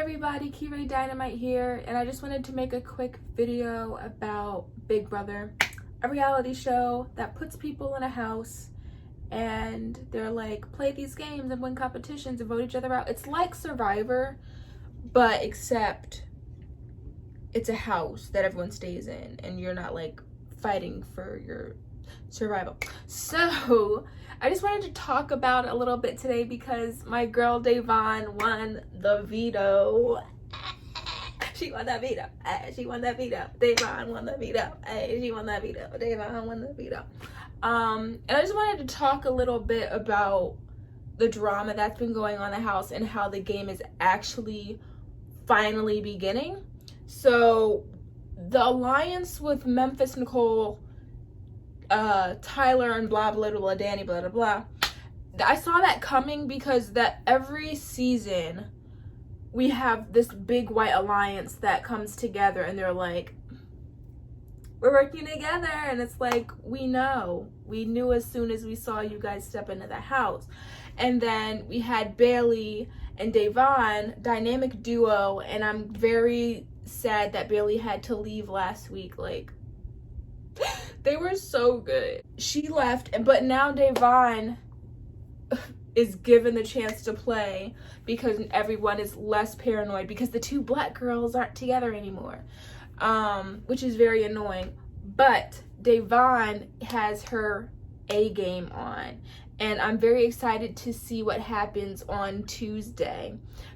everybody, Key Dynamite here, and I just wanted to make a quick video about Big Brother, a reality show that puts people in a house and they're like, play these games and win competitions and vote each other out. It's like Survivor, but except it's a house that everyone stays in and you're not like fighting for your survival. So I just wanted to talk about it a little bit today because my girl Devon won the veto. She won that veto. She won that veto. Devon won the veto. She won that veto. Devon won the veto. And I just wanted to talk a little bit about the drama that's been going on in the house and how the game is actually finally beginning. So the alliance with Memphis, Nicole, Tyler, and blah blah blah, Danny, blah blah blah. I saw that coming because that every season we have this big white alliance that comes together and they're like, we're working together, and it's like, we knew as soon as we saw you guys step into the house. And then we had Bailey and Devon, dynamic duo, and I'm very sad that Bailey had to leave last week. Like, they were so good. She left, but now Devon is given the chance to play because everyone is less paranoid because the two black girls aren't together anymore, which is very annoying. But Devon has her A game on, and I'm very excited to see what happens on Tuesday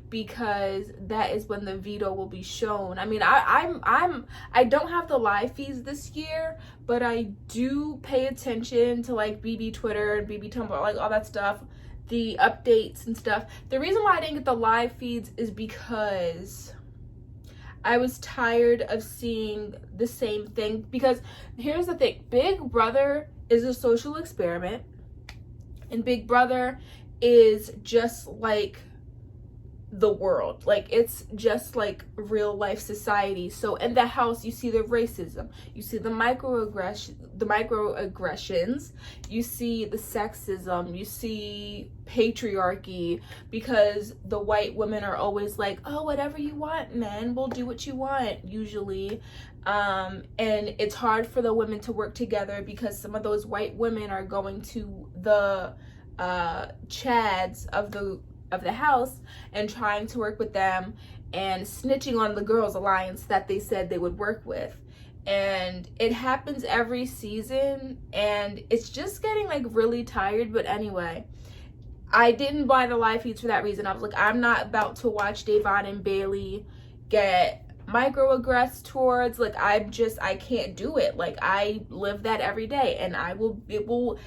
because that is when the veto will be shown. I mean, I don't have the live feeds this year, but I do pay attention to like BB Twitter and BB Tumblr, like all that stuff, the updates and stuff. The reason why I didn't get the live feeds is because I was tired of seeing the same thing. Because here's the thing, Big Brother is a social experiment, and Big Brother is just like the world. Like, it's just like real life society. So in the house you see the racism, you see the microaggressions, you see the sexism, you see patriarchy, because the white women are always like, oh, whatever you want, men, we'll do what you want, usually. And it's hard for the women to work together because some of those white women are going to the chads of the house and trying to work with them and snitching on the girls' alliance that they said they would work with. And it happens every season and it's just getting like really tired. But anyway, I didn't buy the live feeds for that reason. I was like, I'm not about to watch Devon and Bailey get microaggressed towards. Like, I can't do it. Like, I live that every day, and it will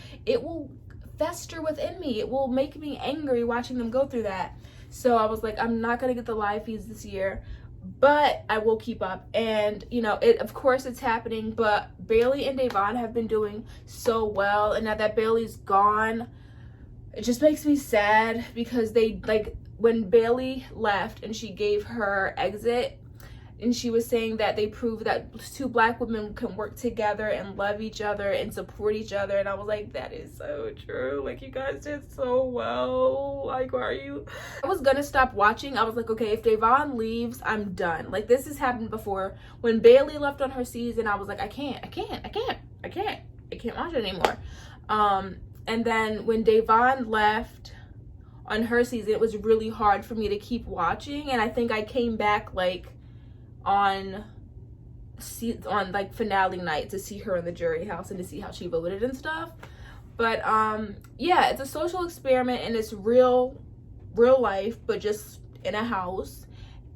fester within me. It will make me angry watching them go through that. So I was like, I'm not gonna get the live feeds this year, but I will keep up. And you know, of course it's happening, but Bailey and Devon have been doing so well, and now that Bailey's gone, it just makes me sad because they, like, when Bailey left and she gave her exit and she was saying that they proved that two black women can work together and love each other and support each other. And I was like, that is so true. Like, you guys did so well. Like, why are you? I was gonna stop watching. I was like, okay, if Devon leaves, I'm done. Like, this has happened before. When Bailey left on her season, I was like, I can't watch it anymore. And then when Devon left on her season, it was really hard for me to keep watching. And I think I came back like on like finale night to see her in the jury house and to see how she voted and stuff. But yeah, it's a social experiment and it's real life, but just in a house,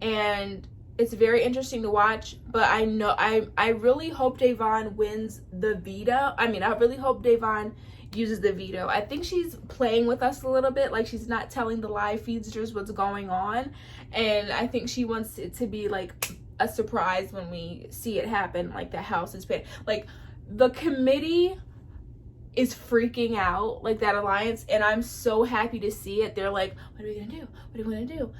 and it's very interesting to watch. But I know I really hope Devon wins the veto. I mean, I really hope Devon uses the veto. I think she's playing with us a little bit, like she's not telling the live feeds just what's going on, and I think she wants it to be like a surprise when we see it happen. Like, the house is paid, like the committee is freaking out, like that alliance, and I'm so happy to see it. They're like, what are we gonna do, what do we want to do?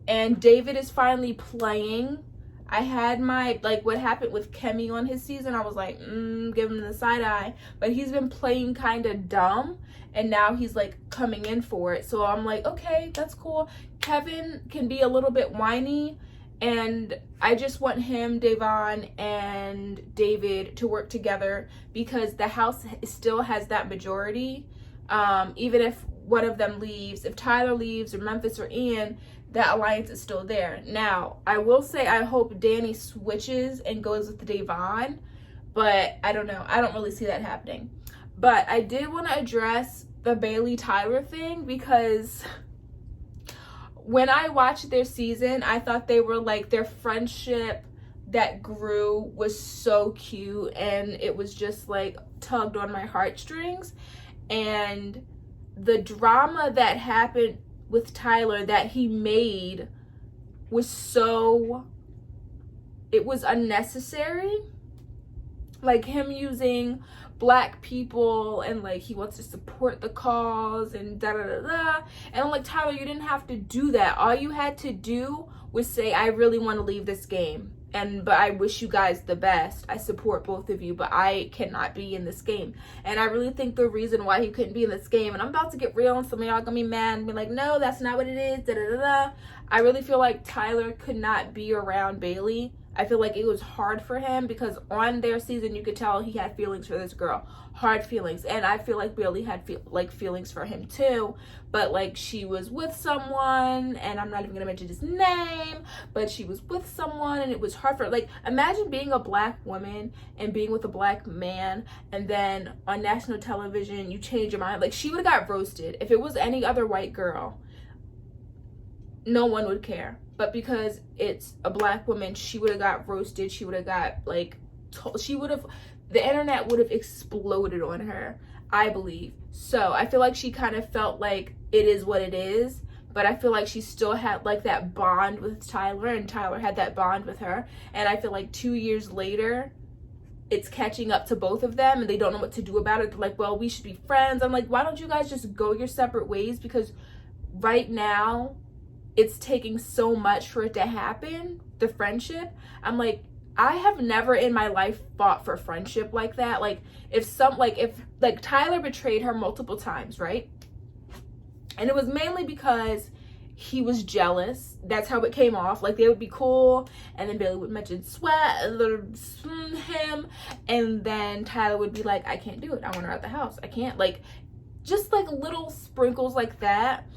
And David is finally playing. I had my, like, what happened with Kemi on his season, I was like, give him the side eye. But he's been playing kind of dumb, and now he's, like, coming in for it. So I'm like, okay, that's cool. Kevin can be a little bit whiny, and I just want him, Devon, and David to work together because the house still has that majority. Even if one of them leaves, if Tyler leaves or Memphis or Ian, that alliance is still there. Now, I will say I hope Danny switches and goes with Devon, but I don't know. I don't really see that happening. But I did want to address the Bailey Tyler thing because when I watched their season, I thought they were like, their friendship that grew was so cute, and it was just like tugged on my heartstrings. And the drama that happened with Tyler that he made was so, it was unnecessary. Like him using Black people and like he wants to support the cause and da da da da. And I'm like, Tyler, you didn't have to do that. All you had to do was say, I really want to leave this game. But I wish you guys the best. I support both of you, but I cannot be in this game. And I really think the reason why he couldn't be in this game, and I'm about to get real and some of y'all gonna be mad and be like, no, that's not what it is, da da da da. I really feel like Tyler could not be around Bailey. I feel like it was hard for him because on their season, you could tell he had feelings for this girl, hard feelings. And I feel like Bailey had feelings for him too, but like she was with someone, and I'm not even gonna mention his name, but she was with someone and it was hard for her. Like, imagine being a Black woman and being with a Black man, and then on national television, you change your mind. Like, she would have got roasted. If it was any other white girl, no one would care. But because it's a Black woman, she would have got roasted. She would have got like, the internet would have exploded on her, I believe. So I feel like she kind of felt like it is what it is, but I feel like she still had like that bond with Tyler, and Tyler had that bond with her. And I feel like 2 years later, it's catching up to both of them and they don't know what to do about it. They're like, well, we should be friends. I'm like, why don't you guys just go your separate ways? Because right now, it's taking so much for it to happen, the friendship. I'm like, I have never in my life fought for friendship like that. Like, if Tyler betrayed her multiple times, right? And it was mainly because he was jealous. That's how it came off. Like, they would be cool, and then Bailey would mention sweat, him, and then Tyler would be like, I can't do it. I want her out the house. I can't. Like, just like little sprinkles like that.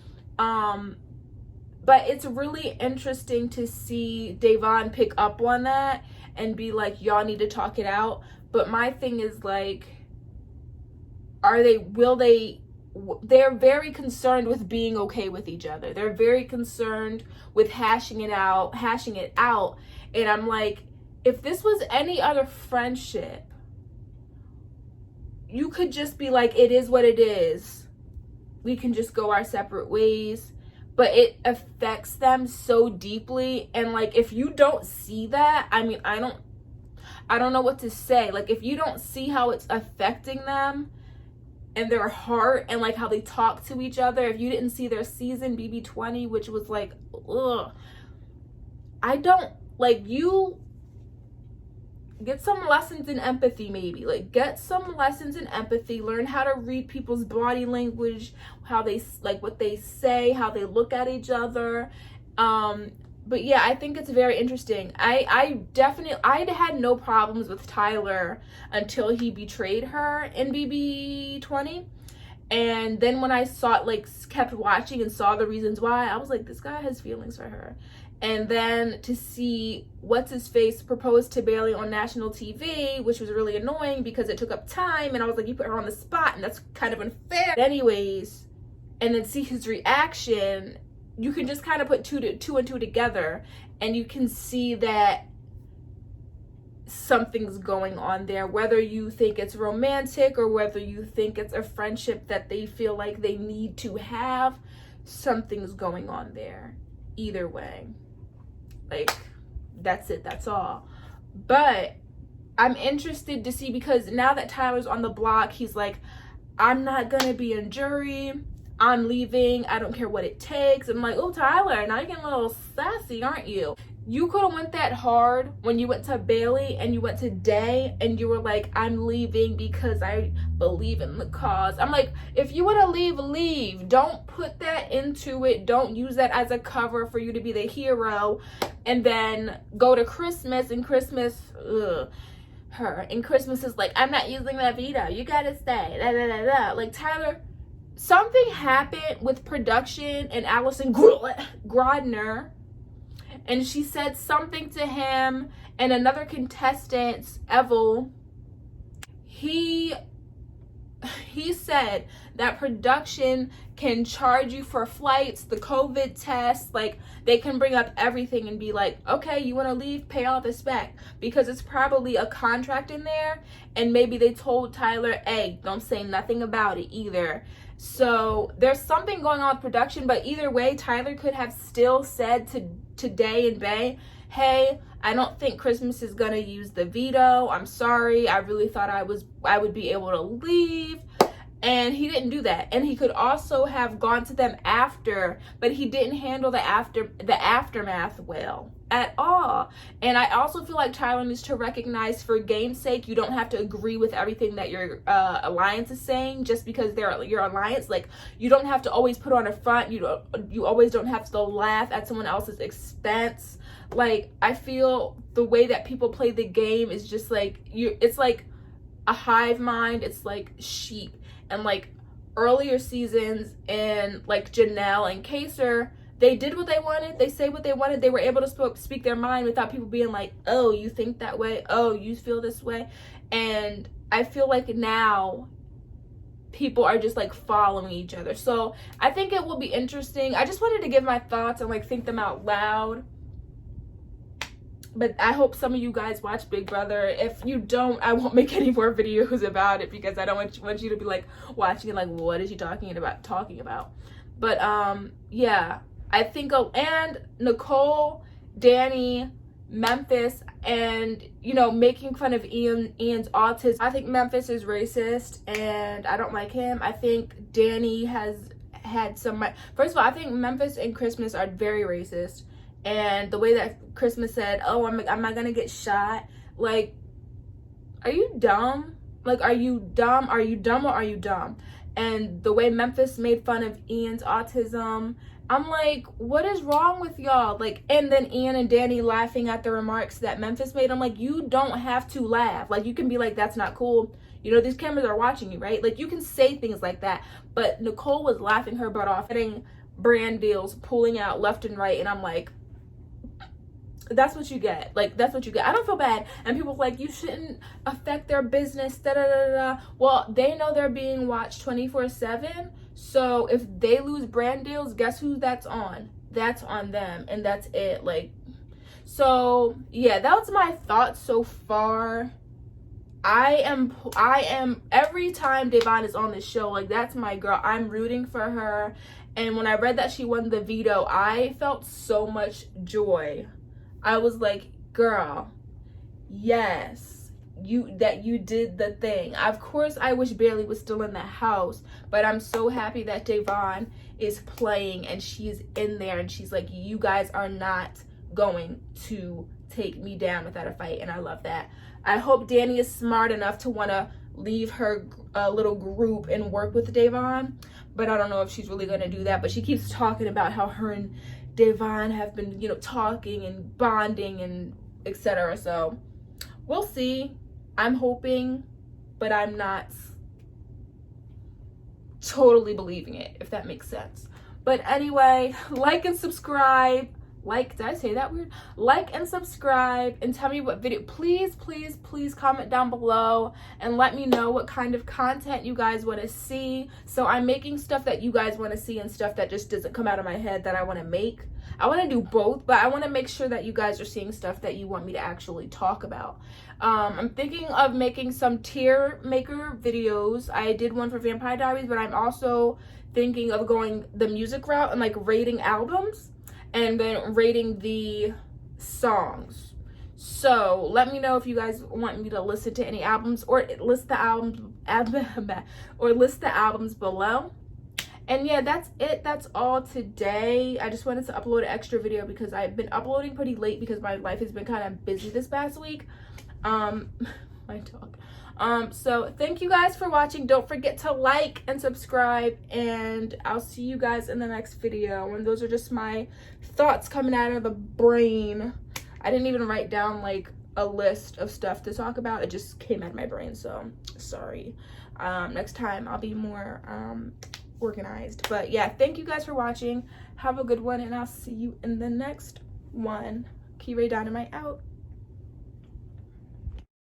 But it's really interesting to see Devon pick up on that and be like, y'all need to talk it out. But my thing is like, they're very concerned with being okay with each other. They're very concerned with hashing it out. And I'm like, if this was any other friendship, you could just be like, it is what it is. We can just go our separate ways. But it affects them so deeply. And like, if you don't see that, I mean, I don't know what to say. Like, if you don't see how it's affecting them and their heart and like how they talk to each other, if you didn't see their season BB20, which was like, ugh, you get some lessons in empathy, maybe. Like, get some lessons in empathy, learn how to read people's body language, how they, like, what they say, how they look at each other. But yeah, I think it's very interesting. I had no problems with Tyler until he betrayed her in BB20. And then when I saw, like, kept watching and saw the reasons why, I was like, this guy has feelings for her. And then to see what's-his-face propose to Bailey on national TV, which was really annoying because it took up time, and I was like, you put her on the spot, and that's kind of unfair. But anyways, and then see his reaction, you can just kind of put two and two together, and you can see that something's going on there, whether you think it's romantic or whether you think it's a friendship that they feel like they need to have. Something's going on there. Either way, like, that's it, that's all. But I'm interested to see, because now that Tyler's on the block, he's like, I'm not gonna be in jury, I'm leaving, I don't care what it takes. I'm like, oh, Tyler, now you're getting a little sassy, aren't you? You could have went that hard when you went to Bailey and you went to Day and you were like, I'm leaving because I believe in the cause. I'm like, if you want to leave, leave. Don't put that into it. Don't use that as a cover for you to be the hero and then go to Christmas and Christmas, and Christmas is like, I'm not using that veto. You got to stay. Da, da, da, da. Like, Tyler, something happened with production and Allison Grodner. And she said something to him and another contestant, Evel. He said that production can charge you for flights, the COVID test, like they can bring up everything and be like, okay, you want to leave, pay all this back, because it's probably a contract in there, and maybe they told Tyler, hey, don't say nothing about it either. So there's something going on with production, but either way, Tyler could have still said to Day and Bay, hey, I don't think Christmas is gonna use the veto. I'm sorry. I really thought I would be able to leave. And he didn't do that. And he could also have gone to them after, but he didn't handle the aftermath well at all. And I also feel like Tyler needs to recognize, for game's sake, you don't have to agree with everything that your alliance is saying just because they're your alliance. Like, you don't have to always put on a front. You always don't have to laugh at someone else's expense. Like, I feel the way that people play the game is just like, it's like a hive mind. It's like sheep. And like earlier seasons, and like Janelle and Kaser, they did what they wanted. They say what they wanted. They were able to speak their mind without people being like, oh, you think that way? Oh, you feel this way? And I feel like now people are just like following each other. So I think it will be interesting. I just wanted to give my thoughts and like think them out loud. But I hope some of you guys watch Big Brother. If you don't, I won't make any more videos about it because I don't want you to be like watching it like, what is she talking about? But yeah, I think, and Nicole, Danny, Memphis, and making fun of Ian's autism. I think Memphis is racist and I don't like him. I think Danny has had some, first of all, I think Memphis and Christmas are very racist. And the way that Christmas said, oh, am I gonna get shot? Like, are you dumb? Like, are you dumb? Are you dumb or are you dumb? And the way Memphis made fun of Ian's autism, I'm like, what is wrong with y'all? Like, and then Ian and Danny laughing at the remarks that Memphis made. I'm like, you don't have to laugh. Like, you can be like, that's not cool. These cameras are watching you, right? Like, you can say things like that. But Nicole was laughing her butt off, getting brand deals, pulling out left and right. And I'm like, that's what you get. Like, that's what you get. I don't feel bad. And people are like, you shouldn't affect their business, da da da da. Well, they know they're being watched 24/7. So if they lose brand deals, guess who that's on? That's on them. And that's it. Like, so yeah, that was my thoughts so far. I am every time Devon is on this show, like, that's my girl. I'm rooting for her. And when I read that she won the veto, I felt so much joy. I was like, girl, yes, you did the thing. Of course, I wish Bailey was still in the house, but I'm so happy that Devon is playing and she's in there and she's like, you guys are not going to take me down without a fight, and I love that. I hope Danny is smart enough to want to leave her little group and work with Devon, but I don't know if she's really going to do that. But she keeps talking about how her and Devon have been, talking and bonding and etc. So we'll see. I'm hoping, but I'm not totally believing it, if that makes sense. But anyway, like and subscribe. Did I say that weird? Like and subscribe and tell me what video. Please comment down below and let me know what kind of content you guys want to see. So I'm making stuff that you guys want to see and stuff that just doesn't come out of my head that I want to make. I want to do both, but I want to make sure that you guys are seeing stuff that you want me to actually talk about. I'm thinking of making some tier maker videos. I did one for Vampire Diaries, but I'm also thinking of going the music route and like rating albums and then rating the songs. So let me know if you guys want me to listen to any albums or list the albums below. And yeah, that's it. That's all today. I just wanted to upload an extra video because I've been uploading pretty late because my life has been kind of busy this past week. My dog. So thank you guys for watching. Don't forget to like and subscribe, and I'll see you guys in the next video. And those are just my thoughts coming out of the brain. I didn't even write down like a list of stuff to talk about. It just came out of my brain, so sorry. Next time I'll be more organized. But yeah, thank you guys for watching. Have a good one, and I'll see you in the next one. Key Ray Dynamite out.